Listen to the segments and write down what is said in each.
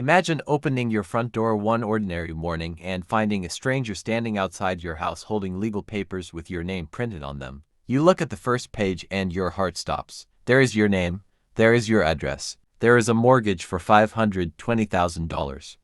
Imagine opening your front door one ordinary morning and finding a stranger standing outside your house holding legal papers with your name printed on them. You look at the first page and your heart stops. There is your name, there is your address, there is a mortgage for $520,000.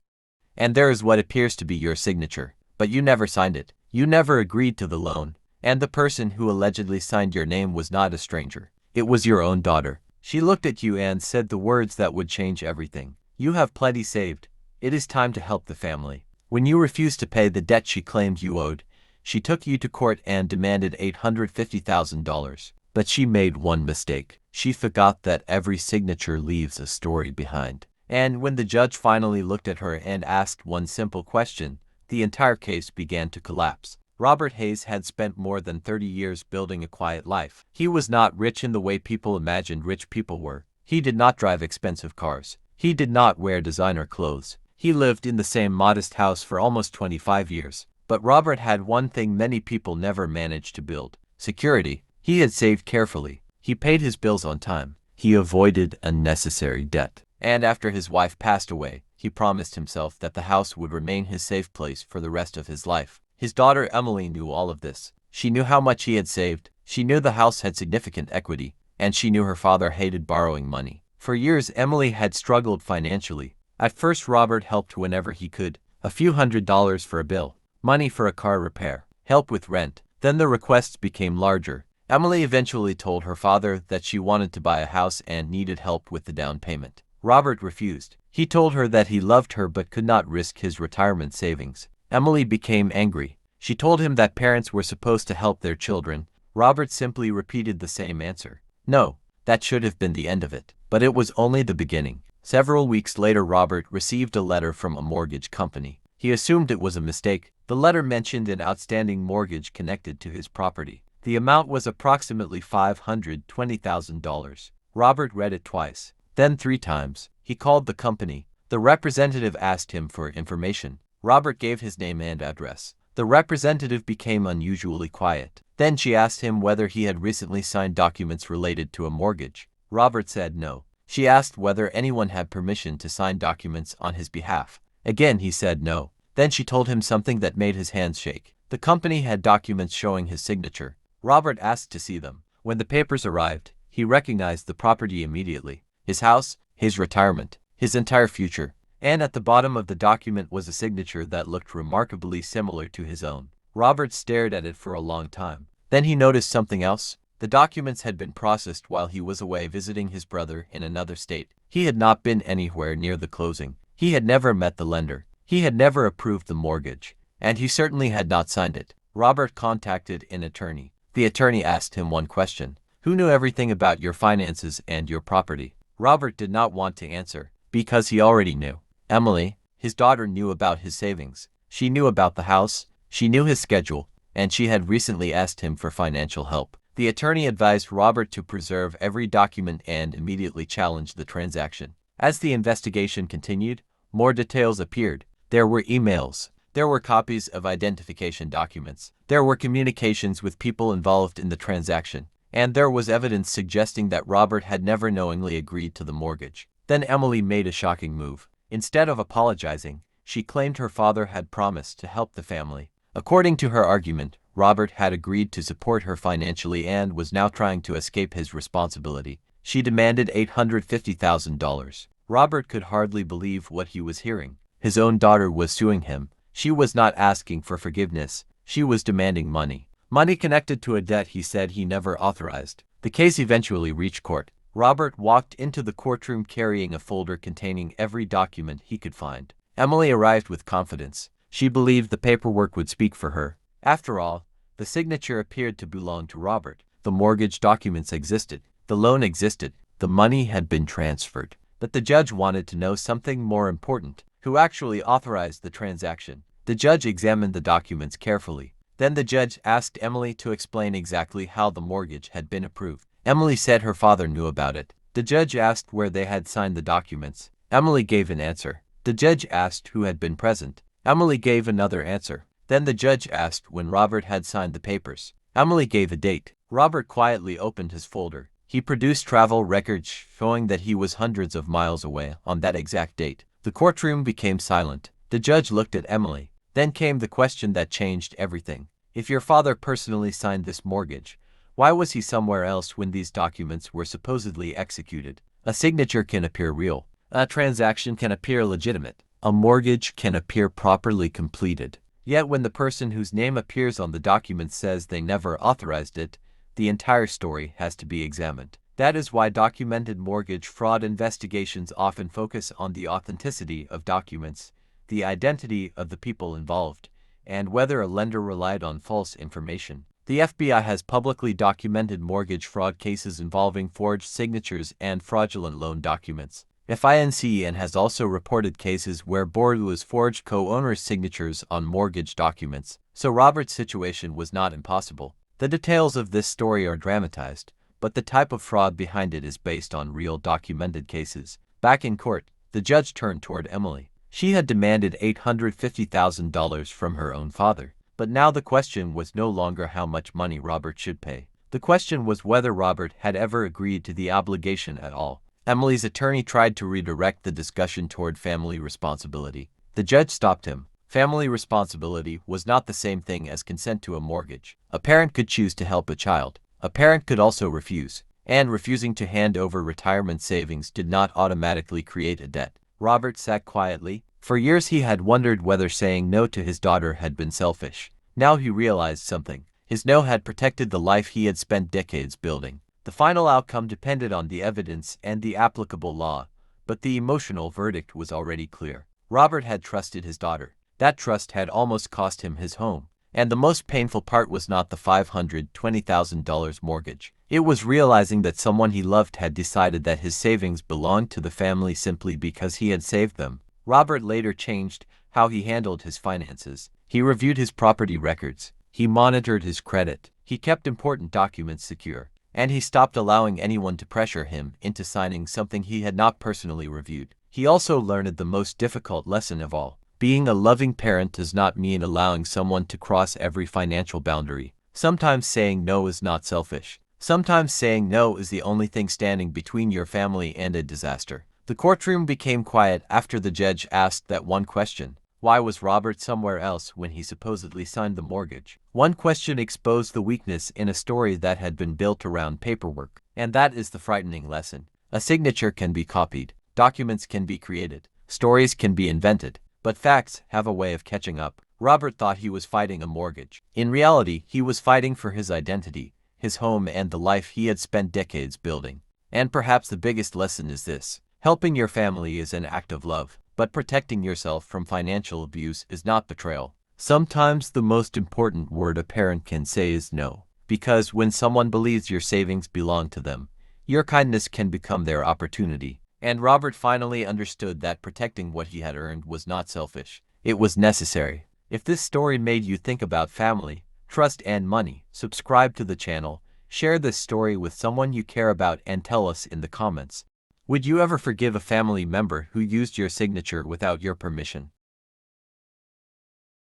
And there is what appears to be your signature, but you never signed it. You never agreed to the loan, and the person who allegedly signed your name was not a stranger. It was your own daughter. She looked at you and said the words that would change everything. You have plenty saved. It is time to help the family. When you refused to pay the debt she claimed you owed, she took you to court and demanded $850,000. But she made one mistake. She forgot that every signature leaves a story behind. And when the judge finally looked at her and asked one simple question, the entire case began to collapse. Robert Hayes had spent more than 30 years building a quiet life. He was not rich in the way people imagined rich people were. He did not drive expensive cars. He did not wear designer clothes. He lived in the same modest house for almost 25 years. But Robert had one thing many people never managed to build: security. He had saved carefully. He paid his bills on time. He avoided unnecessary debt. And after his wife passed away, he promised himself that the house would remain his safe place for the rest of his life. His daughter Emily knew all of this. She knew how much he had saved. She knew the house had significant equity, and she knew her father hated borrowing money. For years, Emily had struggled financially. At first, Robert helped whenever he could. A few $100s for a bill, money for a car repair, help with rent. Then the requests became larger. Emily eventually told her father that she wanted to buy a house and needed help with the down payment. Robert refused. He told her that he loved her but could not risk his retirement savings. Emily became angry. She told him that parents were supposed to help their children. Robert simply repeated the same answer. No, that should have been the end of it. But it was only the beginning. Several weeks later, Robert received a letter from a mortgage company. He assumed it was a mistake. The letter mentioned an outstanding mortgage connected to his property. The amount was approximately $520,000. Robert read it twice, then 3 times. He called the company. The representative asked him for information. Robert gave his name and address. The representative became unusually quiet. Then she asked him whether he had recently signed documents related to a mortgage. Robert said no. She asked whether anyone had permission to sign documents on his behalf. Again he said no. Then she told him something that made his hands shake. The company had documents showing his signature. Robert asked to see them. When the papers arrived, he recognized the property immediately. His house, his retirement, his entire future. And at the bottom of the document was a signature that looked remarkably similar to his own. Robert stared at it for a long time. Then he noticed something else. The documents had been processed while he was away visiting his brother in another state. He had not been anywhere near the closing. He had never met the lender. He had never approved the mortgage. And he certainly had not signed it. Robert contacted an attorney. The attorney asked him one question. Who knew everything about your finances and your property? Robert did not want to answer, because he already knew. Emily, his daughter, knew about his savings. She knew about the house. She knew his schedule, and she had recently asked him for financial help. The attorney advised Robert to preserve every document and immediately challenge the transaction. As the investigation continued, more details appeared. There were emails. There were copies of identification documents. There were communications with people involved in the transaction. And there was evidence suggesting that Robert had never knowingly agreed to the mortgage. Then Emily made a shocking move. Instead of apologizing, she claimed her father had promised to help the family. According to her argument, Robert had agreed to support her financially and was now trying to escape his responsibility. She demanded $850,000. Robert could hardly believe what he was hearing. His own daughter was suing him. She was not asking for forgiveness. She was demanding money. Money connected to a debt he said he never authorized. The case eventually reached court. Robert walked into the courtroom carrying a folder containing every document he could find. Emily arrived with confidence. She believed the paperwork would speak for her. After all, the signature appeared to belong to Robert. The mortgage documents existed. The loan existed. The money had been transferred. But the judge wanted to know something more important. Who actually authorized the transaction? The judge examined the documents carefully. Then the judge asked Emily to explain exactly how the mortgage had been approved. Emily said her father knew about it. The judge asked where they had signed the documents. Emily gave an answer. The judge asked who had been present. Emily gave another answer. Then the judge asked when Robert had signed the papers. Emily gave a date. Robert quietly opened his folder. He produced travel records showing that he was hundreds of miles away on that exact date. The courtroom became silent. The judge looked at Emily. Then came the question that changed everything. If your father personally signed this mortgage, why was he somewhere else when these documents were supposedly executed? A signature can appear real. A transaction can appear legitimate. A mortgage can appear properly completed. Yet when the person whose name appears on the document says they never authorized it, the entire story has to be examined. That is why documented mortgage fraud investigations often focus on the authenticity of documents, the identity of the people involved, and whether a lender relied on false information. The FBI has publicly documented mortgage fraud cases involving forged signatures and fraudulent loan documents. FinCEN has also reported cases where borrowers forged co-owners' signatures on mortgage documents, so Robert's situation was not impossible. The details of this story are dramatized, but the type of fraud behind it is based on real documented cases. Back in court, the judge turned toward Emily. She had demanded $850,000 from her own father, but now the question was no longer how much money Robert should pay. The question was whether Robert had ever agreed to the obligation at all. Emily's attorney tried to redirect the discussion toward family responsibility. The judge stopped him. Family responsibility was not the same thing as consent to a mortgage. A parent could choose to help a child. A parent could also refuse, and refusing to hand over retirement savings did not automatically create a debt. Robert sat quietly. For years he had wondered whether saying no to his daughter had been selfish. Now he realized something. His no had protected the life he had spent decades building. The final outcome depended on the evidence and the applicable law, but the emotional verdict was already clear. Robert had trusted his daughter. That trust had almost cost him his home. And the most painful part was not the $520,000 mortgage. It was realizing that someone he loved had decided that his savings belonged to the family simply because he had saved them. Robert later changed how he handled his finances. He reviewed his property records. He monitored his credit. He kept important documents secure. And he stopped allowing anyone to pressure him into signing something he had not personally reviewed. He also learned the most difficult lesson of all. Being a loving parent does not mean allowing someone to cross every financial boundary. Sometimes saying no is not selfish. Sometimes saying no is the only thing standing between your family and a disaster. The courtroom became quiet after the judge asked that one question. Why was Robert somewhere else when he supposedly signed the mortgage? One question exposed the weakness in a story that had been built around paperwork. And that is the frightening lesson. A signature can be copied. Documents can be created. Stories can be invented. But facts have a way of catching up. Robert thought he was fighting a mortgage. In reality, he was fighting for his identity, his home, and the life he had spent decades building. And perhaps the biggest lesson is this. Helping your family is an act of love, but protecting yourself from financial abuse is not betrayal. Sometimes the most important word a parent can say is no, because when someone believes your savings belong to them, your kindness can become their opportunity. And Robert finally understood that protecting what he had earned was not selfish. It was necessary. If this story made you think about family, trust, and money, subscribe to the channel, share this story with someone you care about, and tell us in the comments. Would you ever forgive a family member who used your signature without your permission?